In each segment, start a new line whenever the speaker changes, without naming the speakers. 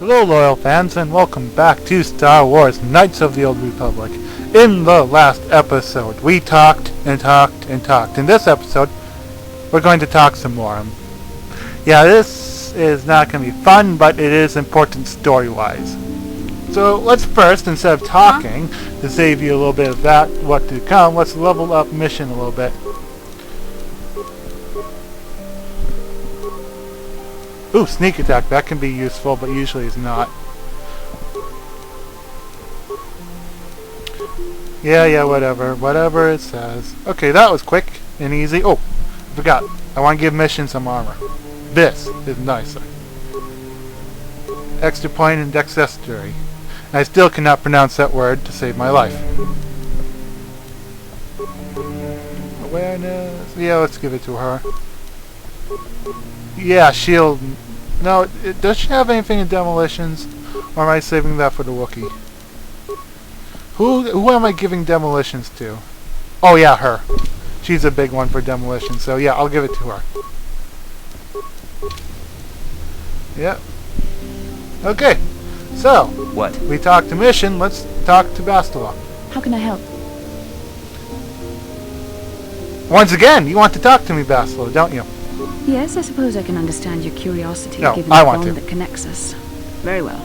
Hello loyal fans and welcome back to Star Wars Knights of the Old Republic. In the last episode we talked and talked and talked. In this episode we're going to talk some more. Yeah, this is not going to be fun, but it is important story-wise. So let's first, instead of talking, to save you a little bit of that, what to come, let's level up mission a little bit. Ooh, sneak attack. That can be useful, but usually is not. Yeah, whatever. Whatever it says. Okay, that was quick and easy. Oh, I forgot. I want to give Mission some armor. This is nicer. Extra point in dexterity. I still cannot pronounce that word to save my life. Awareness. Yeah, let's give it to her. Yeah, shield. No, does she have anything in demolitions? Or am I saving that for the Wookiee? Who am I giving demolitions to? Oh yeah, her. She's a big one for demolition, so yeah, I'll give it to her. Yep. Okay, so
what?
We talked to Mission, let's talk to Bastila.
How can I help?
Once again, you want to talk to me, Bastila, don't you?
Yes, I suppose I can understand your curiosity,
No,
given
I
the
want
bond
to.
that connects us. Very well.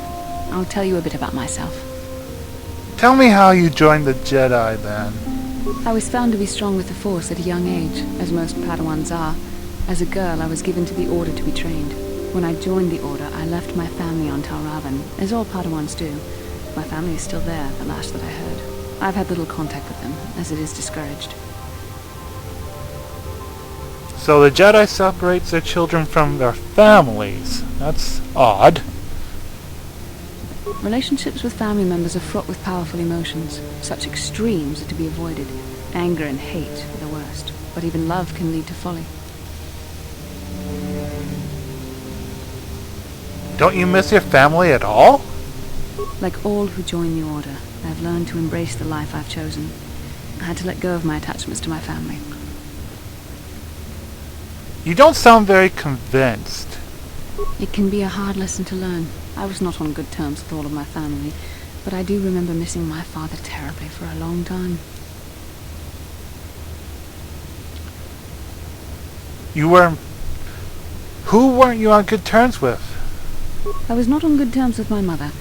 I'll tell you a bit about myself.
Tell me how you joined the Jedi, then.
I was found to be strong with the Force at a young age, as most Padawans are. As a girl, I was given to the Order to be trained. When I joined the Order, I left my family on Tal Ravan, as all Padawans do. My family is still there, the last that I heard. I've had little contact with them, as it is discouraged.
So the Jedi separates their children from their families. That's odd.
Relationships with family members are fraught with powerful emotions. Such extremes are to be avoided. Anger and hate are the worst, but even love can lead to folly.
Don't you miss your family at all?
Like all who join the Order, I've learned to embrace the life I've chosen. I had to let go of my attachments to my family.
You don't sound very convinced.
It can be a hard lesson to learn. I was not on good terms with all of my family, but I do remember missing my father terribly for a long time.
Who weren't you on good terms with?
I was not on good terms with my mother.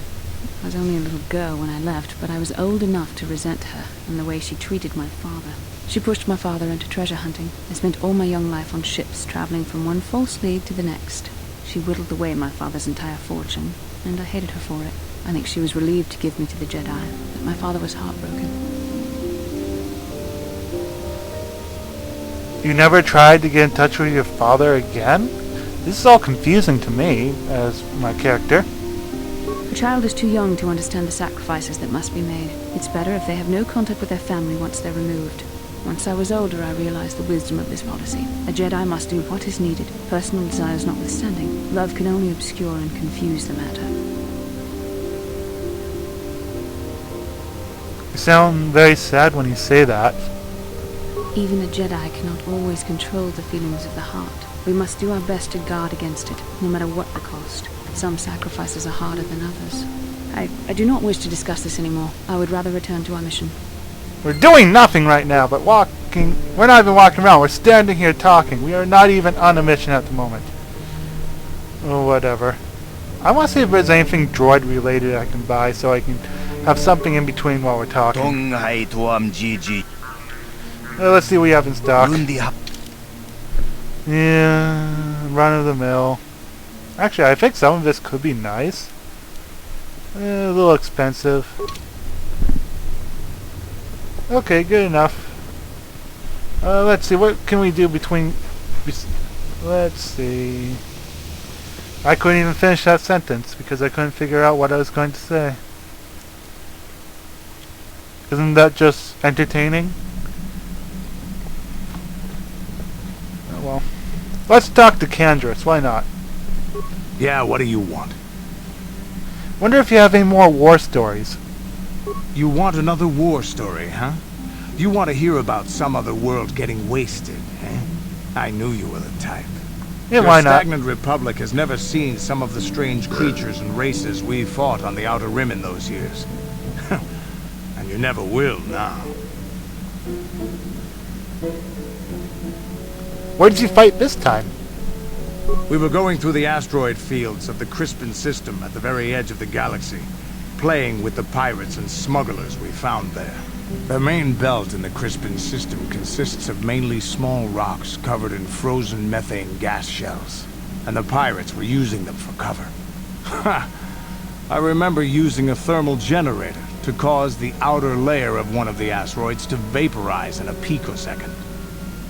I was only a little girl when I left, but I was old enough to resent her and the way she treated my father. She pushed my father into treasure hunting. I spent all my young life on ships, traveling from one false lead to the next. She whittled away my father's entire fortune, and I hated her for it. I think she was relieved to give me to the Jedi, but my father was heartbroken.
You never tried to get in touch with your father again? This is all confusing to me, as my character.
A child is too young to understand the sacrifices that must be made. It's better if they have no contact with their family once they're removed. Once I was older, I realized the wisdom of this policy. A Jedi must do what is needed, personal desires notwithstanding. Love can only obscure and confuse the matter.
You sound very sad when you say that.
Even a Jedi cannot always control the feelings of the heart. We must do our best to guard against it, no matter what the cost. Some sacrifices are harder than others. I do not wish to discuss this anymore. I would rather return to our mission.
We're doing nothing right now but walking. We're not even walking around. We're standing here talking. We are not even on a mission at the moment. Oh, whatever. I want to see if there's anything droid related I can buy so I can have something in between while we're talking. Let's see what we have in stock. Yeah, run of the mill. Actually, I think some of this could be nice. A little expensive. Okay, good enough. Let's see, what can we do between... Let's see... I couldn't even finish that sentence because I couldn't figure out what I was going to say. Isn't that just entertaining? Oh well. Let's talk to Canderous, why not?
Yeah, what do you want?
Wonder if you have any more war stories.
You want another war story, huh? You want to hear about some other world getting wasted, eh? I knew you were the type.
Yeah,
Your
why not?
stagnant republic has never seen some of the strange creatures and races we fought on the Outer Rim in those years. And you never will now.
Where did you fight this time?
We were going through the asteroid fields of the Crispin system at the very edge of the galaxy, playing with the pirates and smugglers we found there. The main belt in the Crispin system consists of mainly small rocks covered in frozen methane gas shells, and the pirates were using them for cover. Ha! I remember using a thermal generator to cause the outer layer of one of the asteroids to vaporize in a picosecond.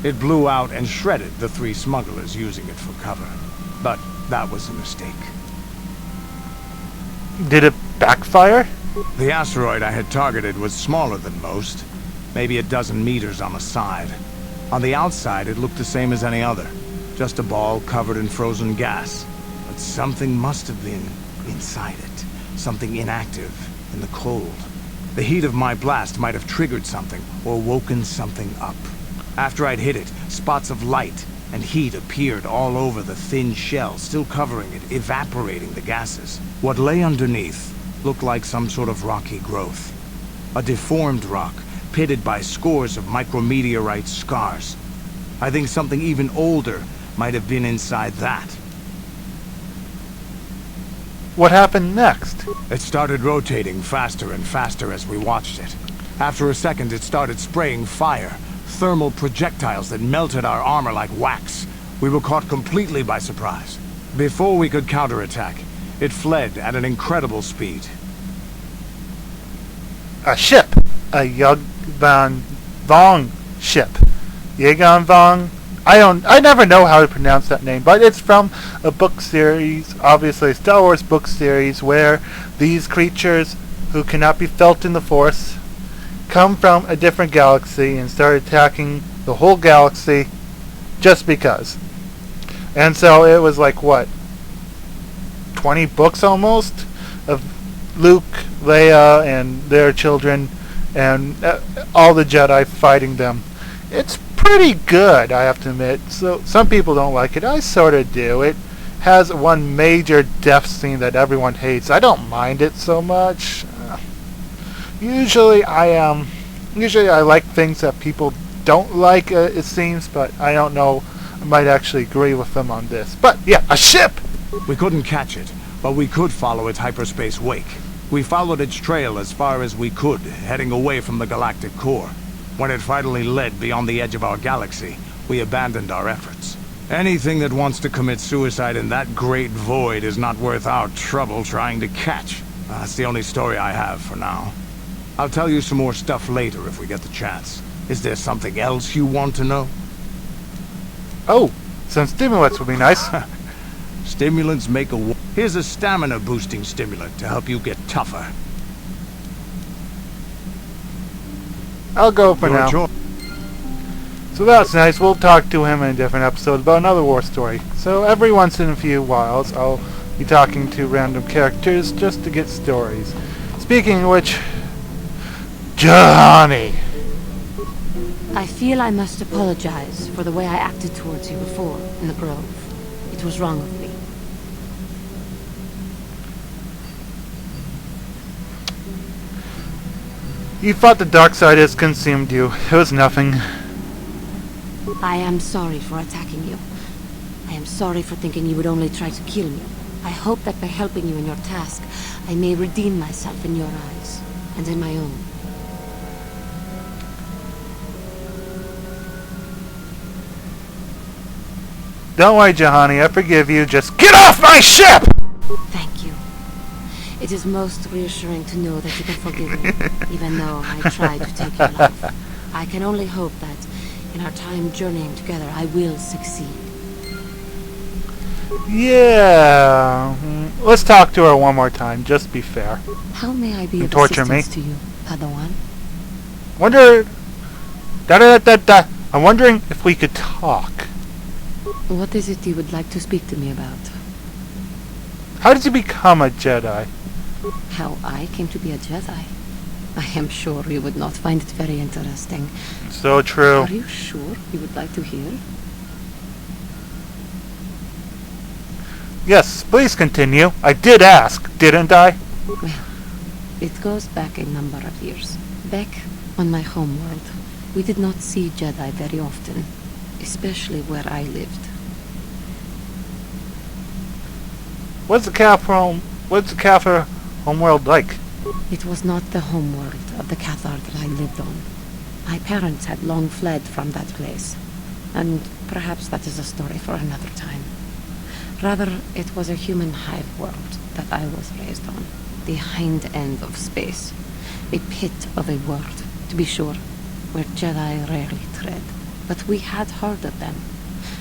It blew out and shredded the 3 smugglers using it for cover. But that was a mistake.
Did it backfire?
The asteroid I had targeted was smaller than most, maybe a dozen meters on the side. On the outside, it looked the same as any other, just a ball covered in frozen gas. But something must have been inside it, something inactive in the cold. The heat of my blast might have triggered something or woken something up. After I'd hit it, spots of light and heat appeared all over the thin shell, still covering it, evaporating the gases. What lay underneath looked like some sort of rocky growth. A deformed rock, pitted by scores of micrometeorite scars. I think something even older might have been inside that.
What happened next?
It started rotating faster and faster as we watched it. After a second, it started spraying fire, thermal projectiles that melted our armor like wax. We were caught completely by surprise. Before we could counterattack, it fled at an incredible speed.
A ship. A Yugvan Vong ship. Yagan Vong. I never know how to pronounce that name, but it's from a book series, obviously a Star Wars book series, where these creatures who cannot be felt in the Force come from a different galaxy and start attacking the whole galaxy just because. And so it was like, what, 20 books almost of Luke, Leia, and their children, and all the Jedi fighting them. It's pretty good, I have to admit. So some people don't like it. I sort of do. It has one major death scene that everyone hates. I don't mind it so much. Usually I like things that people don't like, it seems, but I don't know. I might actually agree with them on this. But yeah, a ship!
We couldn't catch it, but we could follow its hyperspace wake. We followed its trail as far as we could, heading away from the galactic core. When it finally led beyond the edge of our galaxy, we abandoned our efforts. Anything that wants to commit suicide in that great void is not worth our trouble trying to catch. That's the only story I have for now. I'll tell you some more stuff later if we get the chance. Is there something else you want to know?
Oh, some stimulants would be nice.
Stimulants make a... Here's a stamina-boosting stimulant to help you get tougher.
I'll go for now. So that's nice. We'll talk to him in a different episode about another war story. So every once in a few whiles, I'll be talking to random characters just to get stories. Speaking of which, Johnny!
I feel I must apologize for the way I acted towards you before in the Grove. It was wrong of me.
You thought the dark side has consumed you. It was nothing.
I am sorry for attacking you. I am sorry for thinking you would only try to kill me. I hope that by helping you in your task, I may redeem myself in your eyes, and in my own.
Don't worry, Juhani, I forgive you. Just get off my ship!
Thank you. It is most reassuring to know that you can forgive me, even though I tried to take your life. I can only hope that, in our time journeying together, I will succeed.
Yeah. Let's talk to her one more time, just be fair.
How may I be
You
of
torture
assistance
me?
to you, Padawan?
Wonder... I'm wondering if we could talk.
What is it you would like to speak to me about?
How did you become a Jedi?
How I came to be a Jedi? I am sure you would not find it very interesting.
So true.
Are you sure you would like to hear?
Yes, please continue. I did ask, didn't I?
Well, it goes back a number of years. Back on my homeworld, we did not see Jedi very often, especially where I lived.
What's the Cathar homeworld like?
It was not the homeworld of the Cathar that I lived on. My parents had long fled from that place, and perhaps that is a story for another time. Rather, it was a human hive world that I was raised on. The hind end of space. A pit of a world, to be sure, where Jedi rarely tread. But we had heard of them.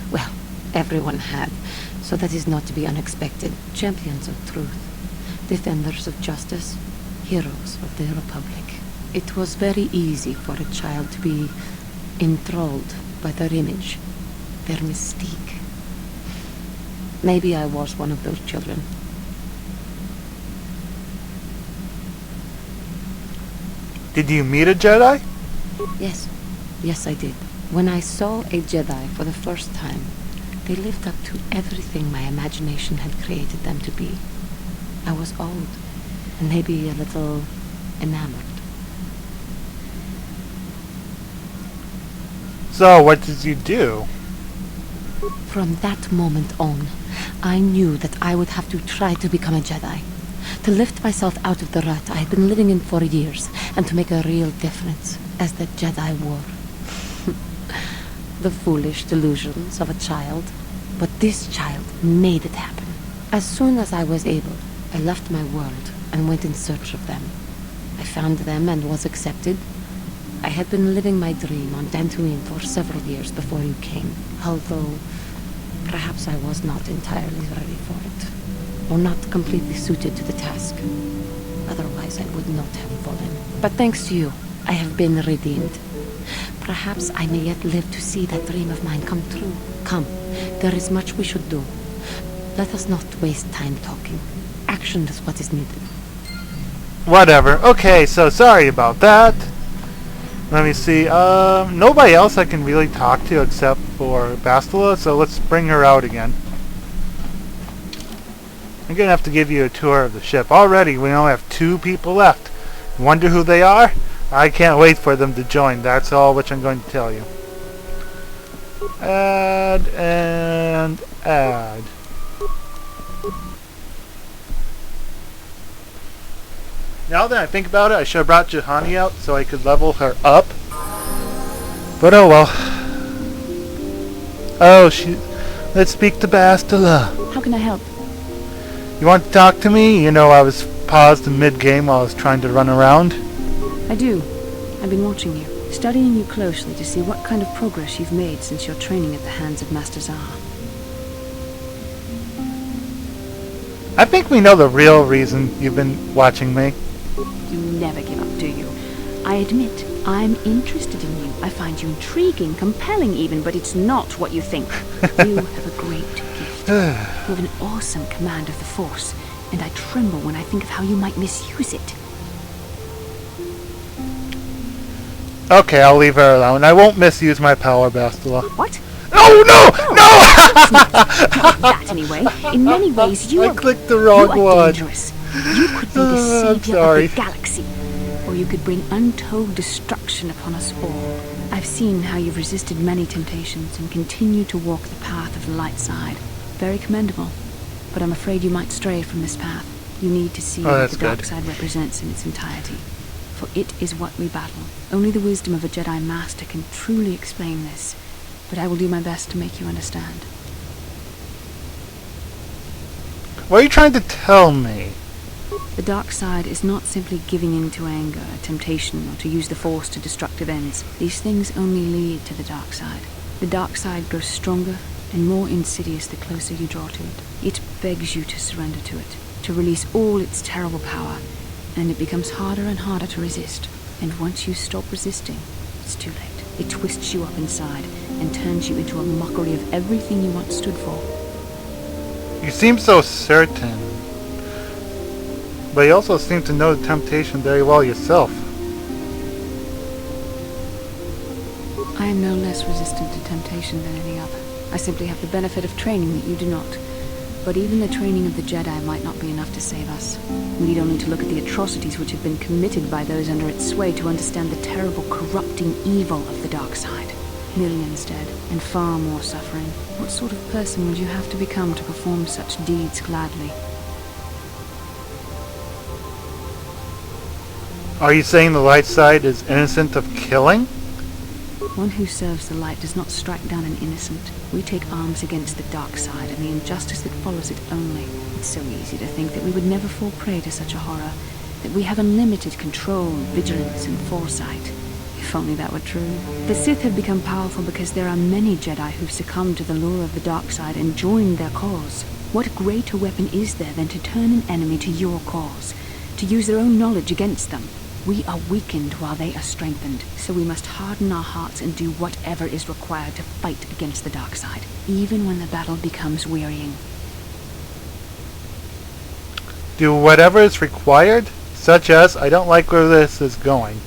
Well, everyone had, so that is not to be unexpected. Champions of truth, defenders of justice, heroes of the Republic. It was very easy for a child to be enthralled by their image, their mystique. Maybe I was one of those children.
Did you meet a Jedi?
Yes. Yes, I did. When I saw a Jedi for the first time, they lived up to everything my imagination had created them to be. I was awed, and maybe a little enamored.
So, what did you do?
From that moment on, I knew that I would have to try to become a Jedi. To lift myself out of the rut I had been living in for years, and to make a real difference as the Jedi wore. The foolish delusions of a child, but this child made it happen. As soon as I was able, I left my world and went in search of them. I found them and was accepted. I had been living my dream on Dantooine for several years before you came, although perhaps I was not entirely ready for it, or not completely suited to the task. Otherwise I would not have fallen. But thanks to you, I have been redeemed. Perhaps I may yet live to see that dream of mine come true. Come, there is much we should do. Let us not waste time talking. Action is what is needed.
Whatever. Okay, so sorry about that. Let me see. Nobody else I can really talk to except for Bastila, so let's bring her out again. I'm gonna have to give you a tour of the ship. Already, we only have 2 people left. Wonder who they are? I can't wait for them to join. That's all which I'm going to tell you. Add and add. Now that I think about it, I should have brought Juhani out so I could level her up. But oh well. Oh, let's speak to Bastila.
How can I help?
You want to talk to me? You know, I was paused in mid-game while I was trying to run around.
I do. I've been watching you, studying you closely to see what kind of progress you've made since your training at the hands of Master Zahar.
I think we know the real reason you've been watching me.
You never give up, do you? I admit, I'm interested in you. I find you intriguing, compelling even, but it's not what you think. You have a great gift. You have an awesome command of the Force, and I tremble when I think of how you might misuse it.
Okay, I'll leave her alone. I won't misuse my power, Bastila.
What?
Oh, no!
Not that, anyway. In many ways, you
I
are...
clicked the wrong
you are
one.
dangerous. You could be the
I'm
savior
sorry.
of the galaxy, or you could bring untold destruction upon us all. I've seen how you've resisted many temptations and continue to walk the path of the light side. Very commendable, but I'm afraid you might stray from this path. You need to see what the dark side represents in its entirety, for it is what we battle. Only the wisdom of a Jedi Master can truly explain this, but I will do my best to make you understand.
What are you trying to tell me?
The dark side is not simply giving in to anger, temptation, or to use the Force to destructive ends. These things only lead to the dark side. The dark side grows stronger and more insidious the closer you draw to it. It begs you to surrender to it, to release all its terrible power, and it becomes harder and harder to resist. And once you stop resisting, it's too late. It twists you up inside and turns you into a mockery of everything you once stood for.
You seem so certain. But you also seem to know the temptation very well yourself.
I am no less resistant to temptation than any other. I simply have the benefit of training that you do not. But even the training of the Jedi might not be enough to save us. We need only to look at the atrocities which have been committed by those under its sway to understand the terrible corrupting evil of the dark side. Millions dead, and far more suffering. What sort of person would you have to become to perform such deeds gladly?
Are you saying the light side is innocent of killing?
One who serves the light does not strike down an innocent. We take arms against the dark side and the injustice that follows it only. It's so easy to think that we would never fall prey to such a horror, that we have unlimited control, vigilance, and foresight. If only that were true. The Sith have become powerful because there are many Jedi who've succumbed to the lure of the dark side and joined their cause. What greater weapon is there than to turn an enemy to your cause, to use their own knowledge against them? We are weakened while they are strengthened, so we must harden our hearts and do whatever is required to fight against the dark side, even when the battle becomes wearying.
Do whatever is required? Such as, I don't like where this is going.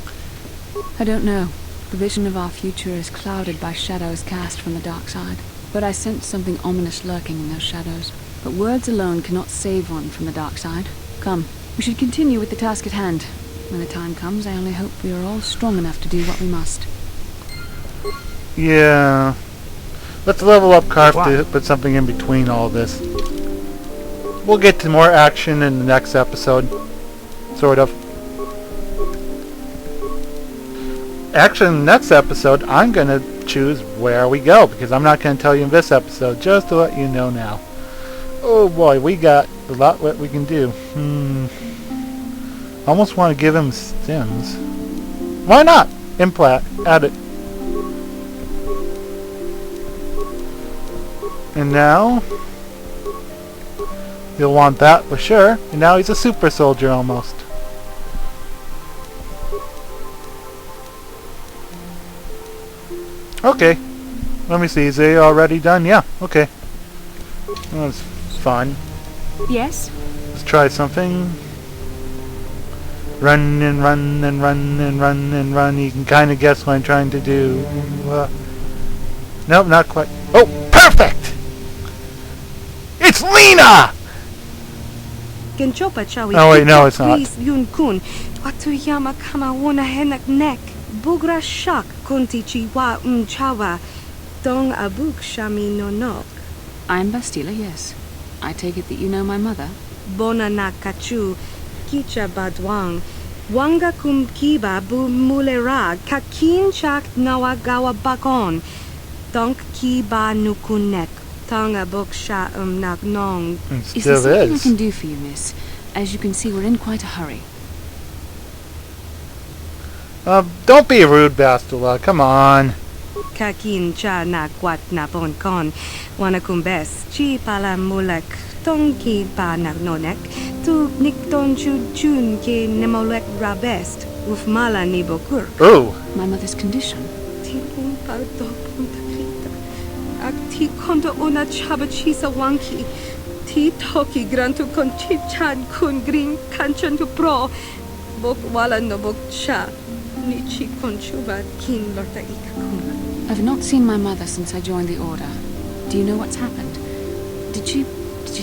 I don't know. The vision of our future is clouded by shadows cast from the dark side. But I sense something ominous lurking in those shadows. But words alone cannot save one from the dark side. Come, we should continue with the task at hand. When the time comes, I only hope we are all strong enough to do what we must.
Yeah. Let's level up Carth to put something in between all this. We'll get to more action in the next episode. Sort of. Actually, in the next episode, I'm going to choose where we go, because I'm not going to tell you in this episode, just to let you know now. Oh boy, we got a lot what we can do. Almost want to give him stims. Why not? Implant. Add it. And now, you'll want that for sure. And now he's a super soldier almost. Okay. Let me see. Is he already done? Yeah. Okay. That's fun.
Yes?
Let's try something. Run and run and run and run and run. You can kind of guess what I'm trying to do. Nope, not quite. Oh, perfect! It's Lena! Oh wait, no, it's not.
Yun kun. Watuyama kama wona henak nek. Bugra shak kunti chiwa chawa. Dong abuk shami nonok.
I'm Bastila, yes. I take it that you know my mother?
Bona na kachu. Kicha badwang. Wanga kum kiba bu mulera. Kakin chak nawagawa bakon. Donk kiba nukunek. Tonga buk sha nagnong.
Is there something I can do for you, miss? As you can see, we're in quite a hurry.
Don't be rude, Bastila. Come on.
Kakin cha na kwat na bon kon. Wana kumbes. Chi pala mulek. Tong ki pa nagnonek. Tu nikton chun ke nemolek rabest. Uf mala ni bokur.
Oh.
My mother's condition.
Tipun pardo punta krita. Ak ti kondo una chaba chisa wanki. Ti toki grantu kon chichan kun green kanchan tu pro. Bok wala no bok cha. Nichi kon chuba kin lorta ikakun.
I've not seen my mother since I joined the Order. Do you know what's happened? Did she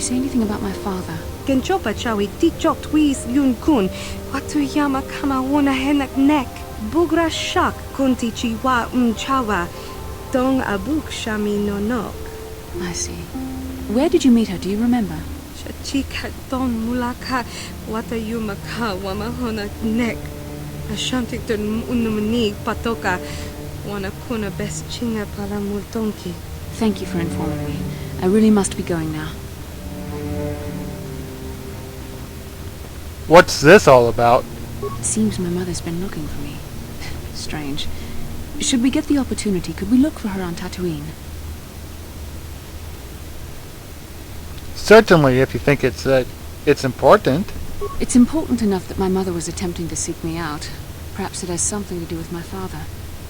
say anything about my father?
Genchopa chawi ti chok twis yun kun. Watuyama kama wona henak nek. Bugra shak kunti chiwa chawa. Dong abuk shami nonok.
I see. Where did you meet her? Do you remember?
Chachika don mulaka. Watayuma ka wamahona nek. Ashantik ton unumani patoka. Wana kuna best chinga pala multonki.
Thank you for informing me. I really must be going now.
What's this all about?
It seems my mother's been looking for me. Strange. Should we get the opportunity, could we look for her on Tatooine?
Certainly, if you think it's important.
It's important enough that my mother was attempting to seek me out. Perhaps it has something to do with my father.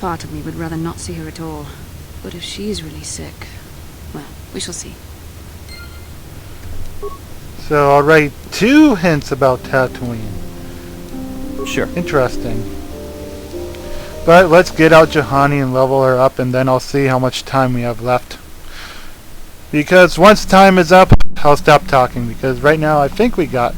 Part of me would rather not see her at all. But if she is really sick, well, we shall see.
So I'll write 2 hints about Tatooine.
Sure.
Interesting. But let's get out Juhani and level her up, and then I'll see how much time we have left. Because once time is up, I'll stop talking because right now I think we got...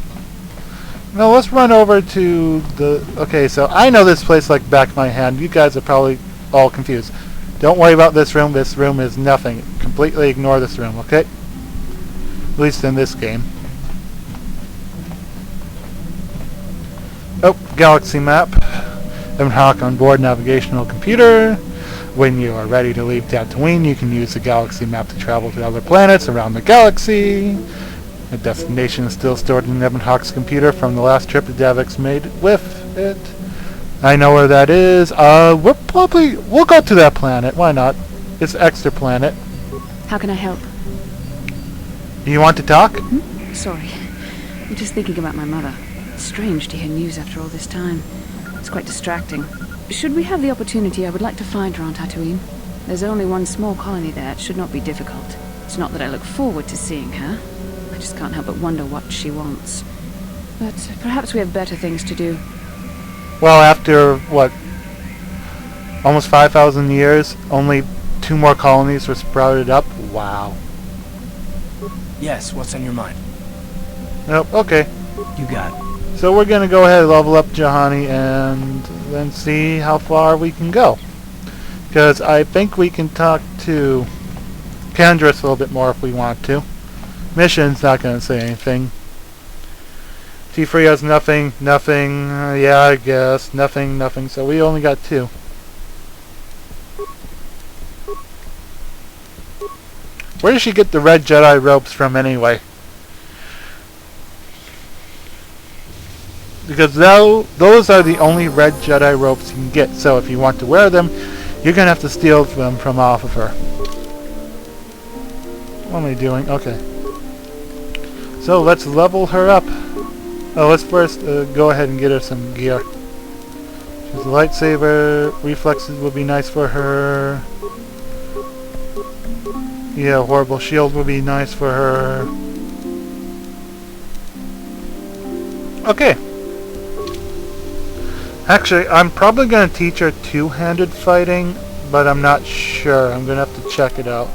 No, let's run over to the... Okay, so I know this place like back of my hand. You guys are probably all confused. Don't worry about this room. This room is nothing. Completely ignore this room, okay? At least in this game. Oh, galaxy map. Evan Hawke on board navigational computer. When you are ready to leave Tatooine, you can use the galaxy map to travel to other planets around the galaxy. The destination is still stored in Evan Hawke's computer from the last trip the Davix made with it. I know where that is. We'll go to that planet. Why not? It's an extra planet.
How can I help?
Do you want to talk?
Sorry. I'm just thinking about my mother. It's strange to hear news after all this time. It's quite distracting. Should we have the opportunity, I would like to find her on Tatooine. There's only one small colony there. It should not be difficult. It's not that I look forward to seeing her. I just can't help but wonder what she wants. But perhaps we have better things to do.
Well, after, what, almost 5,000 years, only 2 more colonies were sprouted up? Wow.
Yes, what's on your mind?
Nope, okay.
You got it.
So we're going to go ahead and level up Juhani and then see how far we can go. Because I think we can talk to Canderous a little bit more if we want to. Mission's not going to say anything. T3 has nothing, yeah, I guess, nothing, so we only got 2. Where did she get the red Jedi ropes from anyway? Because those are the only red Jedi ropes you can get, so if you want to wear them, you're going to have to steal them from off of her. What am I doing? Okay. So let's level her up. Oh, let's first go ahead and get her some gear. She's a lightsaber. Reflexes will be nice for her. Yeah, horrible shield will be nice for her. Okay. Actually, I'm probably going to teach her two-handed fighting, but I'm not sure. I'm going to have to check it out.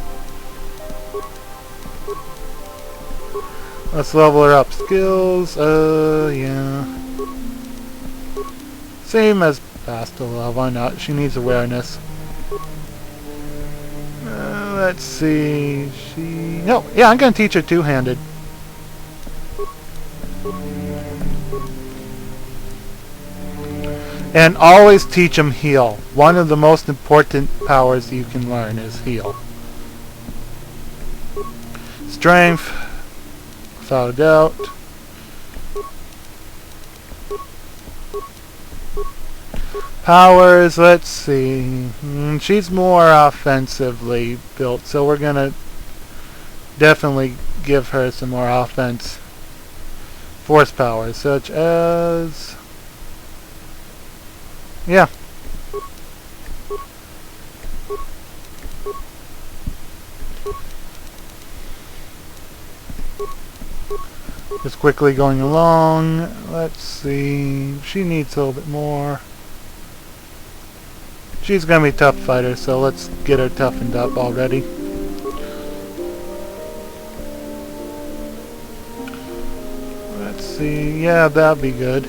Let's level her up. Skills, yeah. Same as Bastila, why not? She needs awareness. Let's see. No, yeah, I'm going to teach her two-handed. And always teach them heal. One of the most important powers you can learn is heal. Strength. Without a doubt. Powers, let's see. She's more offensively built, so we're gonna definitely give her some more offense. Force powers, such as... yeah. Just quickly going along. Let's see. She needs a little bit more. She's gonna be a tough fighter, so let's get her toughened up already. Let's see. Yeah, that'd be good.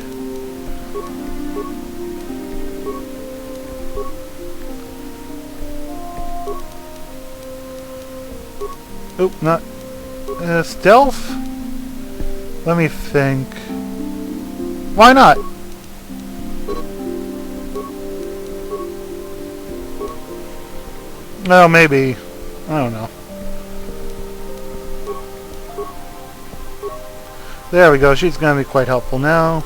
Oop, not... stealth? Let me think. Why not? Well, maybe. I don't know. There we go. She's going to be quite helpful now.